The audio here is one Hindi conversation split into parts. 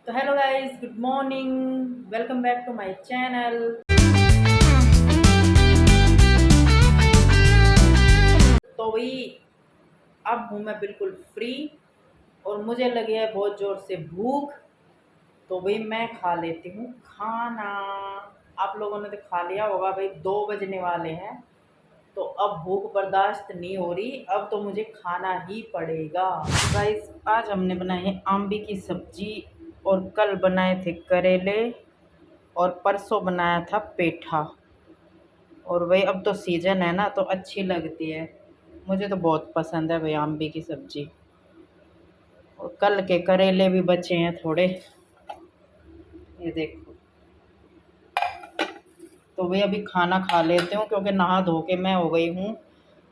तो hello guys, good morning. Welcome back to my channel. तो भाई अब हूँ मैं बिल्कुल फ्री और मुझे लगी है बहुत ज़ोर से भूख। तो भाई मैं खा लेती हूँ खाना। आप लोगों ने तो खा लिया होगा भाई, 2 बजने वाले हैं। तो अब भूख बर्दाश्त नहीं हो रही, अब तो मुझे खाना ही पड़ेगा। तो गाइस आज हमने बनाई है आम्बी की सब्जी और कल बनाए थे करेले और परसों बनाया था पेठा। और भाई अब तो सीजन है ना, तो अच्छी लगती है। मुझे तो बहुत पसंद है भाई आम्बी की सब्जी। और कल के करेले भी बचे हैं थोड़े, ये देखो। तो भाई अभी खाना खा लेते हूँ क्योंकि नहा धो के मैं हो गई हूँ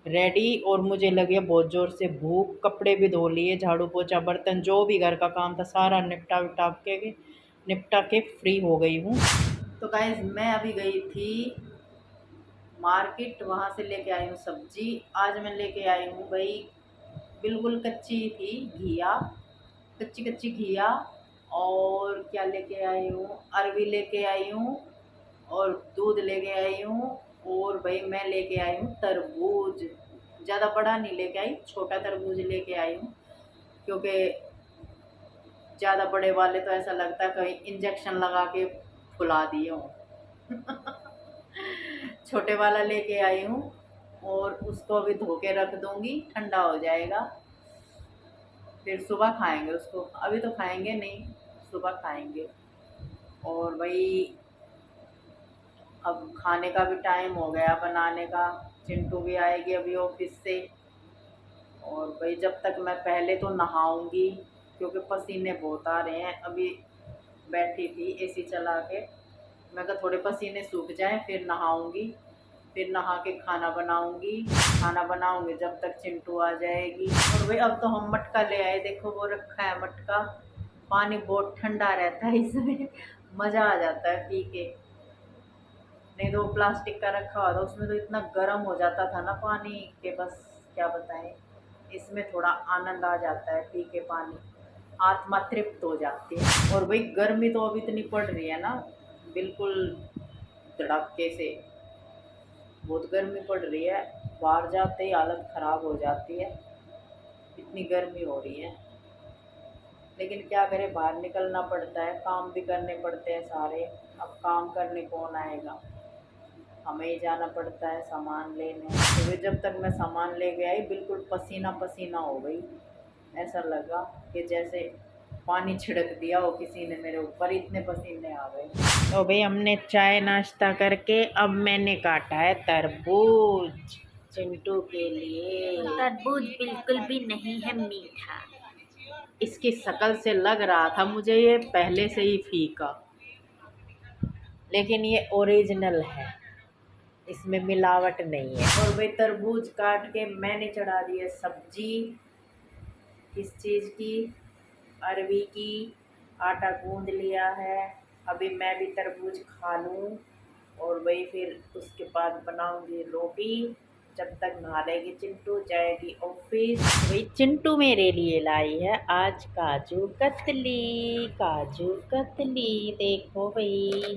रेडी और मुझे लगी है बहुत ज़ोर से भूख। कपड़े भी धो लिए, झाड़ू पोछा बर्तन जो भी घर का काम था सारा निपटा के फ्री हो गई हूँ। तो गाइज मैं अभी गई थी मार्केट, वहाँ से लेके आई हूँ सब्जी। आज मैं लेके आई हूँ भाई, बिल्कुल कच्ची थी घिया, कच्ची कच्ची घिया। और क्या लेके आई हूँ, अरवी लेके आई हूँ और दूध लेके आई हूँ। और भाई मैं लेके आई हूँ तरबूज। ज़्यादा बड़ा नहीं लेके आई, छोटा तरबूज लेके आई हूँ क्योंकि ज़्यादा बड़े वाले तो ऐसा लगता है कहीं इंजेक्शन लगा के फुला दिए हों। छोटे वाला लेके आई हूँ और उसको अभी धो के रख दूँगी, ठंडा हो जाएगा फिर सुबह खाएंगे उसको। अभी तो खाएंगे नहीं, सुबह खाएंगे। और भाई अब खाने का भी टाइम हो गया बनाने का। चिंटू भी आएगी अभी ऑफिस से। और भाई जब तक मैं पहले तो नहाऊंगी क्योंकि पसीने बहुत आ रहे हैं। अभी बैठी थी एसी चला के, मैं कहा थोड़े पसीने सूख जाएं फिर नहाऊंगी। फिर नहा के खाना बनाऊंगी जब तक चिंटू आ जाएगी। और भाई अब तो हम मटका ले आए, देखो वो रखा है मटका। पानी बहुत ठंडा रहता है इसमें, मज़ा आ जाता है पी के। नहीं तो वो प्लास्टिक का रखा हुआ था, उसमें तो इतना गर्म हो जाता था ना पानी के, बस क्या बताएं। इसमें थोड़ा आनंद आ जाता है पी के पानी, आत्मा तृप्त हो जाती है। और भाई गर्मी तो अब इतनी पड़ रही है ना, बिल्कुल धड़ाके से बहुत गर्मी पड़ रही है। बाहर जाते ही हालत ख़राब हो जाती है, इतनी गर्मी हो रही है। लेकिन क्या करें, बाहर निकलना पड़ता है, काम भी करने पड़ते हैं सारे। अब काम करने कौन आएगा, हमें ही जाना पड़ता है सामान लेने। तो वे जब तक मैं सामान ले के आई बिल्कुल पसीना पसीना हो गई। ऐसा लगा कि जैसे पानी छिड़क दिया हो किसी ने मेरे ऊपर, इतने पसीने आ गए। तो भाई हमने चाय नाश्ता करके अब मैंने काटा है तरबूज चिंटू के लिए। तरबूज बिल्कुल भी नहीं है मीठा। इसकी शक्ल से लग रहा था मुझे ये पहले से ही फीका, लेकिन ये ओरिजिनल है, इसमें मिलावट नहीं है। और भाई तरबूज काट के मैंने चढ़ा दी है सब्जी। किस चीज़ की, अरवी की। आटा गूंद लिया है, अभी मैं भी तरबूज खा लूँ और वही फिर उसके बाद बनाऊंगी रोटी। जब तक नहा लेगी चिंटू, जाएगी ऑफिस। वही चिंटू मेरे लिए लाई है आज काजू कतली। काजू कतली देखो भाई,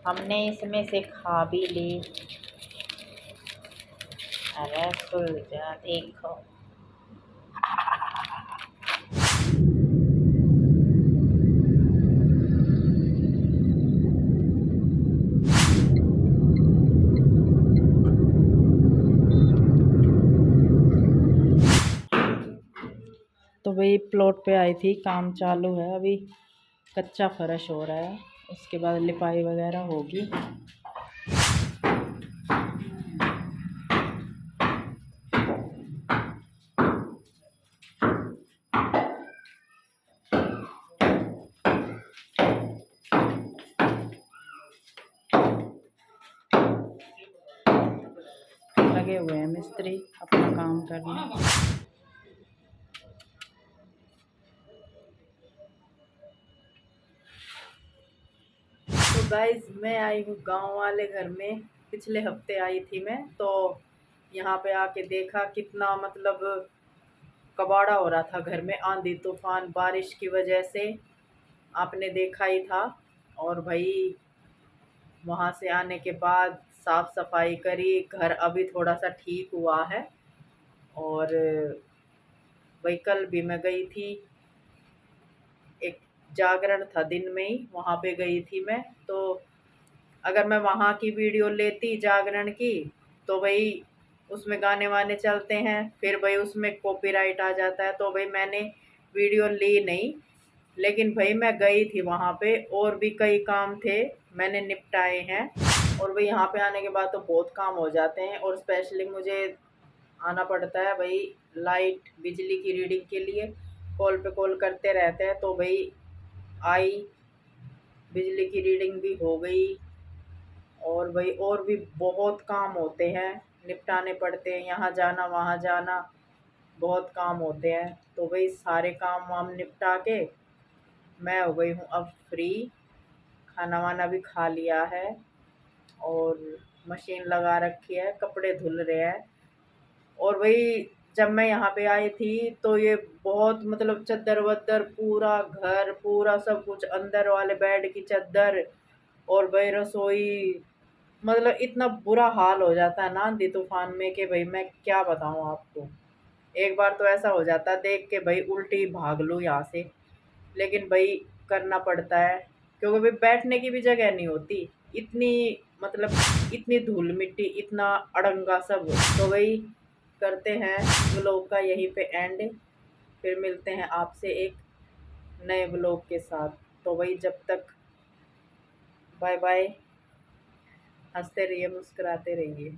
हमने इसमें से खा भी ली। अरे खुल जा देखो। तो भाई प्लॉट पे आई थी, काम चालू है अभी। कच्चा फर्श हो रहा है, उसके बाद लिपाई वगैरह होगी। लगे हुए हैं मिस्त्री अपना काम करने। तो गाइज मैं आई हूँ गांव वाले घर में, पिछले हफ्ते आई थी मैं। तो यहाँ पे आके देखा कितना मतलब कबाड़ा हो रहा था घर में, आंधी तूफान बारिश की वजह से, आपने देखा ही था। और भाई वहाँ से आने के बाद साफ सफाई करी, घर अभी थोड़ा सा ठीक हुआ है। और वही कल भी मैं गई थी, एक जागरण था दिन में ही, वहाँ पे गई थी मैं। तो अगर मैं वहाँ की वीडियो लेती जागरण की तो भाई उसमें गाने वाने चलते हैं, फिर भाई उसमें कॉपीराइट आ जाता है, तो भाई मैंने वीडियो ली नहीं। लेकिन भाई मैं गई थी वहाँ पे, और भी कई काम थे मैंने निपटाए हैं। और भाई यहाँ पे आने के बाद तो बहुत काम हो जाते हैं, और स्पेशली मुझे आना पड़ता है भाई लाइट बिजली की रीडिंग के लिए, कॉल पे कॉल करते रहते हैं। तो भाई आई, बिजली की रीडिंग भी हो गई, और भाई और भी बहुत काम होते हैं, निपटाने पड़ते हैं, यहाँ जाना वहाँ जाना, बहुत काम होते हैं। तो भाई सारे काम वाम निपटा के मैं हो गई हूँ अब फ्री, खाना वाना भी खा लिया है, और मशीन लगा रखी है, कपड़े धुल रहे हैं। और भाई जब मैं यहाँ पे आई थी तो ये बहुत मतलब चद्दर वद्दर पूरा घर, पूरा सब कुछ, अंदर वाले बेड की चद्दर, और भाई रसोई, मतलब इतना बुरा हाल हो जाता है ना आंधी तूफान में कि भाई मैं क्या बताऊँ आपको। एक बार तो ऐसा हो जाता है देख के भाई उल्टी भाग लूँ यहाँ से, लेकिन भाई करना पड़ता है, क्योंकि भाई बैठने की भी जगह नहीं होती, इतनी मतलब इतनी धूल मिट्टी, इतना अड़ंगा सब। तो भाई करते हैं व्लॉग का यहीं पे एंड, फिर मिलते हैं आपसे एक नए व्लॉग के साथ। तो भाई जब तक बाय बाय, हंसते रहिए, मुस्कुराते रहिए।